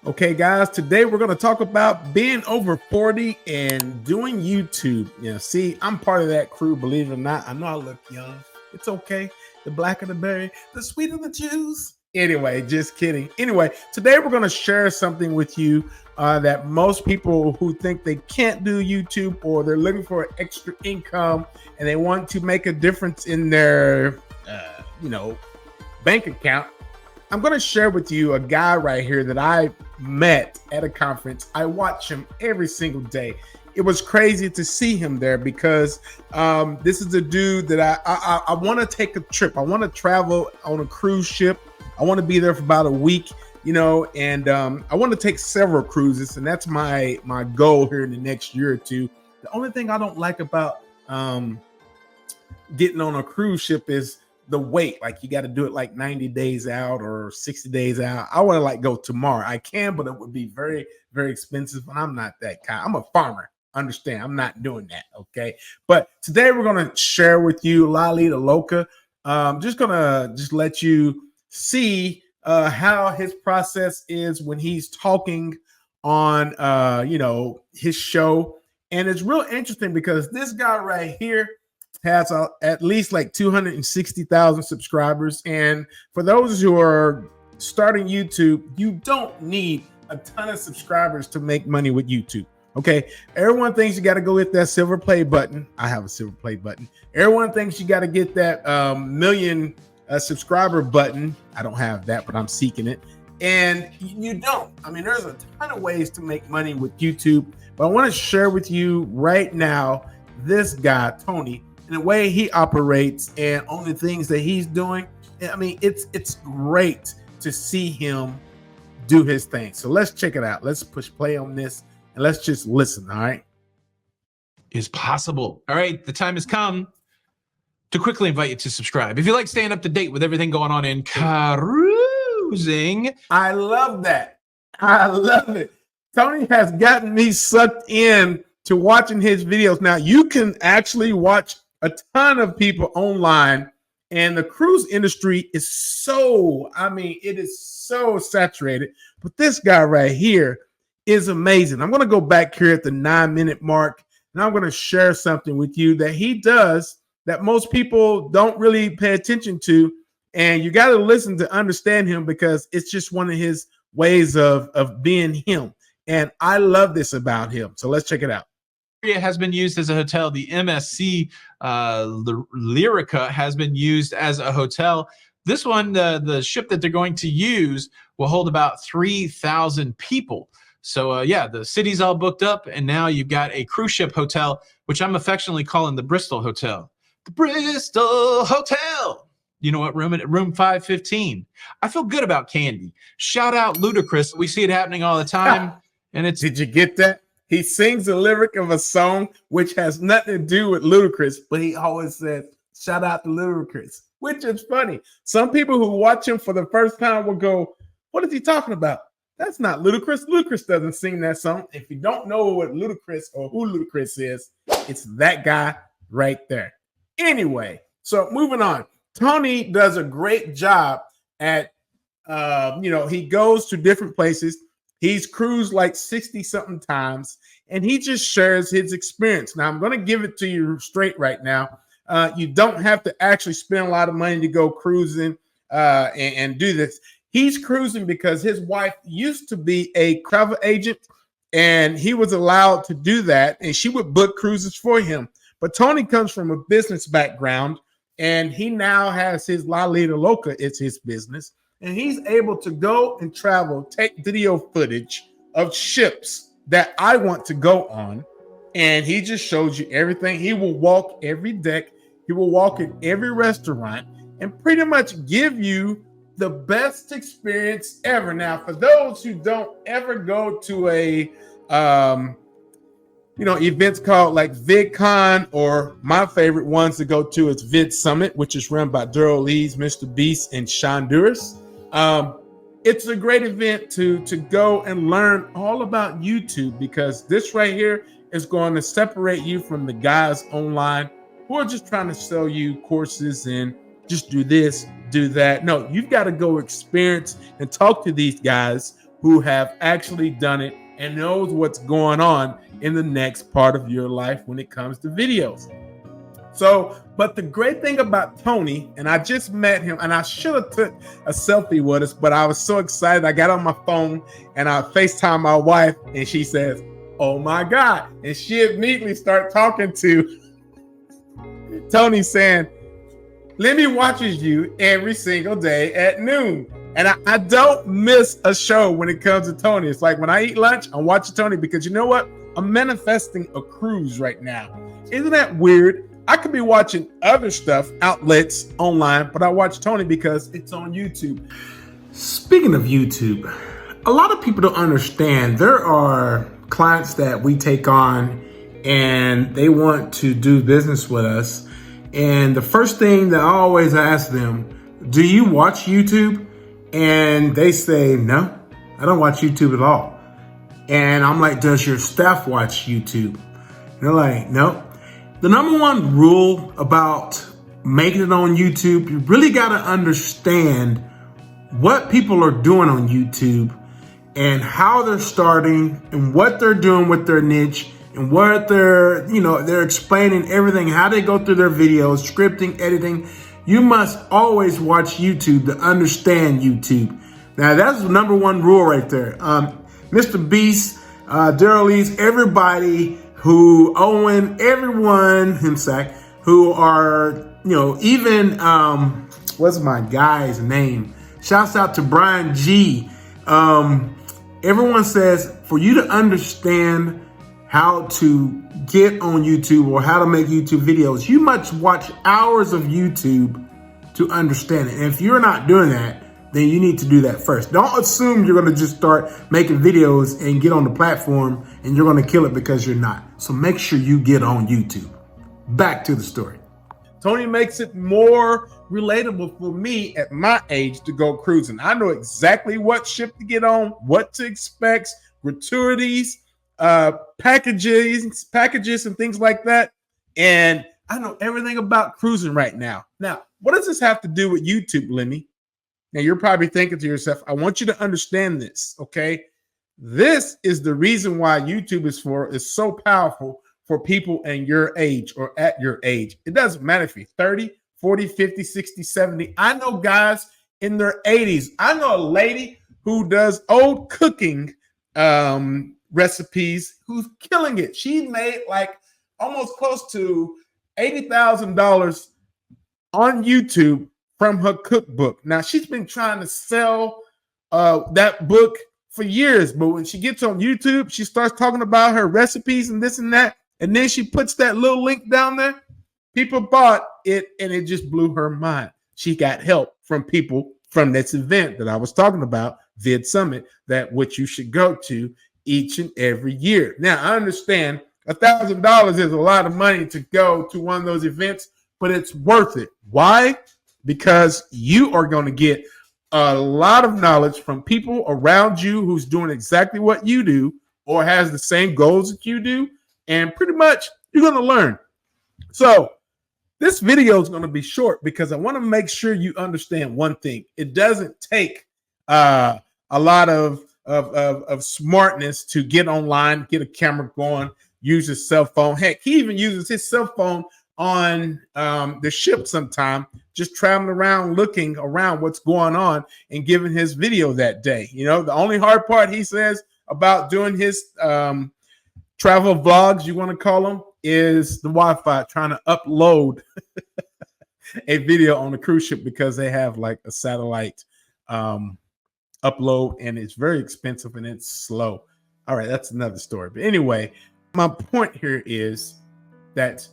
Okay, guys, today we're going to talk about being over 40 and doing YouTube. See, I'm part of that crew, believe it or not. I know I look young. It's okay. The blacker the berry, the sweeter the juice. Anyway, just kidding. Anyway, today we're going to share something with you that most people who think they can't do YouTube or they're looking for extra income and they want to make a difference in their, bank account. I'm going to share with you a guy right here that I met at a conference. I watch him every single day. It was crazy to see him there because this is a dude that I want to take a trip. I want to travel on a cruise ship. I want to be there for about a week, and I want to take several cruises, and that's my goal here in the next year or two. The only thing I don't like about getting on a cruise ship is the wait. Like, you got to do it like 90 days out or 60 days out. I want to go tomorrow. I can, but it would be very, very expensive. And I'm not that kind. I'm a farmer. Understand? I'm not doing that. Okay. But today we're going to share with you Lalita Loca. Just going to let you see how his process is when he's talking on, his show. And it's real interesting because this guy right here has at least like 260,000 subscribers. And for those who are starting YouTube, you don't need a ton of subscribers to make money with YouTube. Okay. Everyone thinks you got to go hit that silver play button. I have a silver play button. Everyone thinks you got to get that million subscriber button. I don't have that, but I'm seeking it. And you don't. I mean, there's a ton of ways to make money with YouTube, but I want to share with you right now this guy, Tony, and the way he operates and on the things that he's doing. I mean, it's great to see him do his thing. So let's check it out. Let's push play on this and let's just listen. All right. Is possible. All right. The time has come to quickly invite you to subscribe. If you like staying up to date with everything going on in cruising. I love that. I love it. Tony has gotten me sucked in to watching his videos. Now you can actually watch a ton of people online, and the cruise industry is it is so saturated. But this guy right here is amazing. I'm going to go back here at the 9-minute mark, and I'm going to share something with you that he does that most people don't really pay attention to. And you got to listen to understand him because it's just one of his ways of being him. And I love this about him. So let's check it out. Has been used as a hotel. The MSC Lyrica has been used as a hotel. This one, the ship that they're going to use will hold about 3,000 people. So yeah, the city's all booked up, and now you've got a cruise ship hotel, which I'm affectionately calling the Bristol Hotel. The Bristol Hotel. You know what? Room 515. I feel good about Candy. Shout out Ludacris. We see it happening all the time. And it's. Did you get that? He sings the lyric of a song which has nothing to do with Ludacris, but he always says, shout out to Ludacris, which is funny. Some people who watch him for the first time will go, what is he talking about? That's not Ludacris. Ludacris doesn't sing that song. If you don't know what Ludacris or who Ludacris is, it's that guy right there. Anyway, so moving on. Tony does a great job at, he goes to different places. He's cruised like 60 something times, and he just shares his experience. Now, I'm going to give it to you straight right now. You don't have to actually spend a lot of money to go cruising and do this. He's cruising because his wife used to be a travel agent, and he was allowed to do that, and she would book cruises for him. But Tony comes from a business background, and he now has his Lalita Loca. It's his business. And he's able to go and travel, take video footage of ships that I want to go on. And he just shows you everything. He will walk every deck. He will walk in every restaurant and pretty much give you the best experience ever. Now, for those who don't ever go to a, events called like VidCon, or my favorite ones to go to is Vid Summit, which is run by Daryl Lees, Mr. Beast, and Shonduras. It's a great event to go and learn all about YouTube, because this right here is going to separate you from the guys online who are just trying to sell you courses and just do this, do that. No, you've got to go experience and talk to these guys who have actually done it and knows what's going on in the next part of your life when it comes to videos. So, but the great thing about Tony, and I just met him, and I should have took a selfie with us, but I was so excited. I got on my phone and I FaceTime my wife, and she says, "Oh my God." And she immediately started talking to Tony saying, "Lemmy watches you every single day at noon." And I don't miss a show when it comes to Tony. It's like when I eat lunch, I'm watching Tony because you know what? I'm manifesting a cruise right now. Isn't that weird? I could be watching other stuff, outlets online, but I watch Tony because it's on YouTube. Speaking of YouTube, a lot of people don't understand. There are clients that we take on and they want to do business with us. And the first thing that I always ask them, do you watch YouTube? And they say, no, I don't watch YouTube at all. And I'm like, does your staff watch YouTube? And they're like, no. The number one rule about making it on YouTube, you really got to understand what people are doing on YouTube and how they're starting and what they're doing with their niche and what they're explaining everything, how they go through their videos, scripting, editing. You must always watch YouTube to understand YouTube. Now, that's the number one rule right there. Mr. Beast, Daryl East, everybody who, Owen, everyone, himself, who are, even, what's my guy's name? Shouts out to Brian G. Everyone says for you to understand how to get on YouTube or how to make YouTube videos, you must watch hours of YouTube to understand it. And if you're not doing that, then you need to do that first. Don't assume you're going to just start making videos and get on the platform and you're going to kill it because you're not. So make sure you get on YouTube. Back to the story. Tony makes it more relatable for me at my age to go cruising. I know exactly what ship to get on, what to expect, gratuities, packages and things like that. And I know everything about cruising right now. Now, what does this have to do with YouTube, Lemmy? Now, you're probably thinking to yourself, I want you to understand this, okay? This is the reason why YouTube is so powerful for people in your age or at your age. It doesn't matter if you're 30, 40, 50, 60, 70. I know guys in their 80s. I know a lady who does old cooking recipes who's killing it. She made like almost close to $80,000 on YouTube from her cookbook. Now, she's been trying to sell that book for years, but when she gets on YouTube, she starts talking about her recipes and this and that, and then she puts that little link down there. People bought it, and it just blew her mind. She got help from people from this event that I was talking about, Vid Summit, that which you should go to each and every year. Now, I understand $1,000 is a lot of money to go to one of those events, but it's worth it. Why? Because you are going to get a lot of knowledge from people around you who's doing exactly what you do or has the same goals that you do, and pretty much you're going to learn. So this video is going to be short because I want to make sure you understand one thing. It doesn't take a lot of smartness to get online, get a camera going, use his cell phone. Heck, he even uses his cell phone on the ship sometime, just traveling around, looking around what's going on and giving his video that day. The only hard part he says about doing his travel vlogs, you want to call them, is the Wi-Fi, trying to upload a video on the cruise ship because they have like a satellite upload, and it's very expensive and it's slow. All right, that's another story. But anyway, my point here is that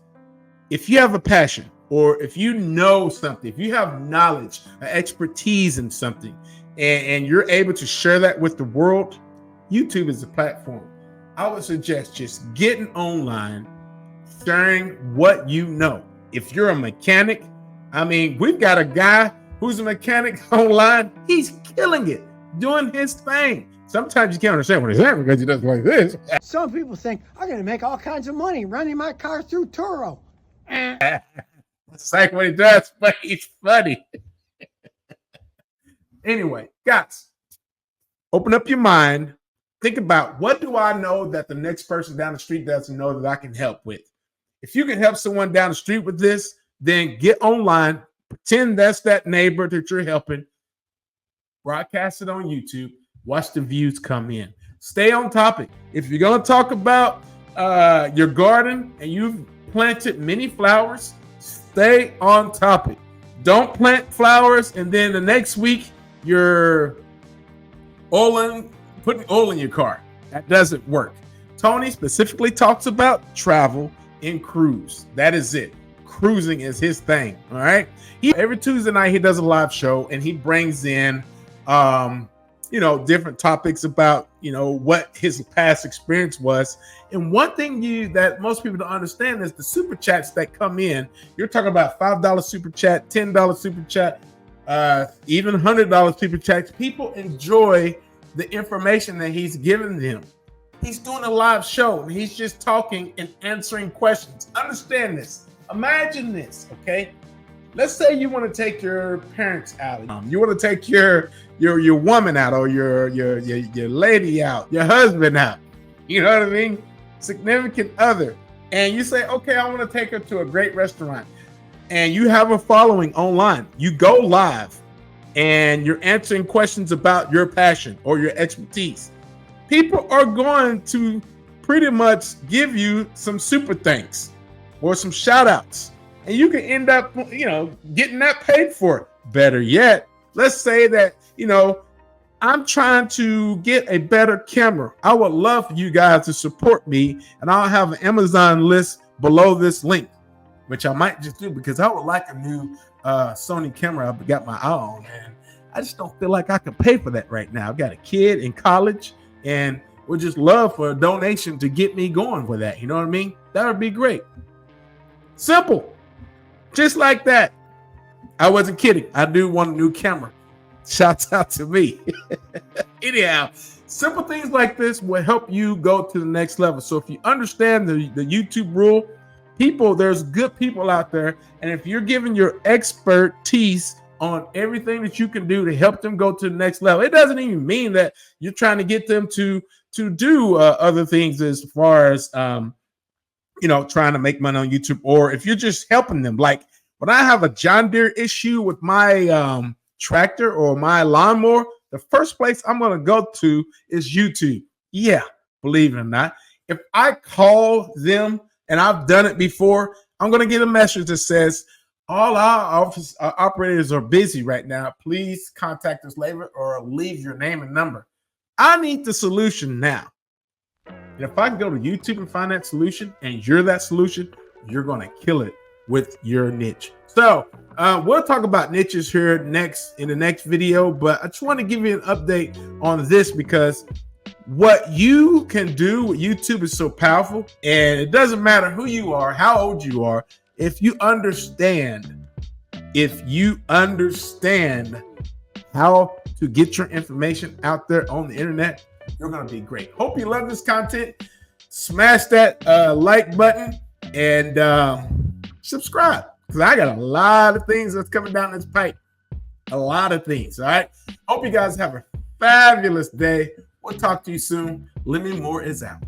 if you have a passion, or if you know something, if you have knowledge, expertise in something, and you're able to share that with the world, YouTube is the platform. I would suggest just getting online, sharing what you know. If you're a mechanic, we've got a guy who's a mechanic online. He's killing it, doing his thing. Sometimes you can't understand what he's saying because he does like this. Some people think I'm going to make all kinds of money running my car through Turo. It's like what he does, but he's funny. Anyway, guys, Open up your mind. Think about, what do I know that the next person down the street doesn't know that I can help with? If you can help someone down the street with this, then get online, pretend that's that neighbor that you're helping, broadcast it on YouTube, watch the views come in. Stay on topic. If you're going to talk about your garden and you've planted many flowers, stay on topic. Don't plant flowers and then the next week you're putting oil in your car. That doesn't work. Tony specifically talks about travel and cruise. That is it. Cruising is his thing. All right. Every Tuesday night he does a live show and he brings in different topics about what his past experience was. And one thing that most people don't understand is the super chats that come in. You're talking about $5 super chat, $10 super chat, even $100 super chats. People enjoy the information that he's giving them. He's doing a live show and he's just talking and answering questions. Understand this. Imagine this, okay? Let's say you want to take your parents out. You want to take your woman out, or your lady out, your husband out. You know what I mean? Significant other. And you say, okay, I want to take her to a great restaurant. And you have a following online. You go live and you're answering questions about your passion or your expertise. People are going to pretty much give you some super thanks or some shout outs. And you can end up, getting that paid for. Better yet, let's say that, I'm trying to get a better camera. I would love for you guys to support me, and I'll have an Amazon list below this link, which I might just do because I would like a new Sony camera. I've got my eye on, and I just don't feel like I can pay for that right now. I've got a kid in college, and would just love for a donation to get me going with that. You know what I mean? That would be great. Simple. Just like that. I wasn't kidding. I do want a new camera. Shouts out to me. Anyhow, simple things like this will help you go to the next level. So if you understand the YouTube rule, there's good people out there. And if you're giving your expertise on everything that you can do to help them go to the next level, it doesn't even mean that you're trying to get them to do other things as far as, trying to make money on YouTube, or if you're just helping them. Like when I have a John Deere issue with my tractor or my lawnmower, the first place I'm going to go to is YouTube. Yeah, believe it or not. If I call them, and I've done it before, I'm going to get a message that says, all our office operators are busy right now. Please contact us later or leave your name and number. I need the solution now. And if I can go to YouTube and find that solution and you're that solution, you're going to kill it with your niche. So we'll talk about niches here in the next video, but I just want to give you an update on this because what you can do with YouTube is so powerful, and it doesn't matter who you are, how old you are. If you understand how to get your information out there on the internet, you're going to be great. Hope you love this content. Smash that like button and subscribe, because I got a lot of things that's coming down this pipe. A lot of things. All right. Hope you guys have a fabulous day. We'll talk to you soon. Lemon Moore is out.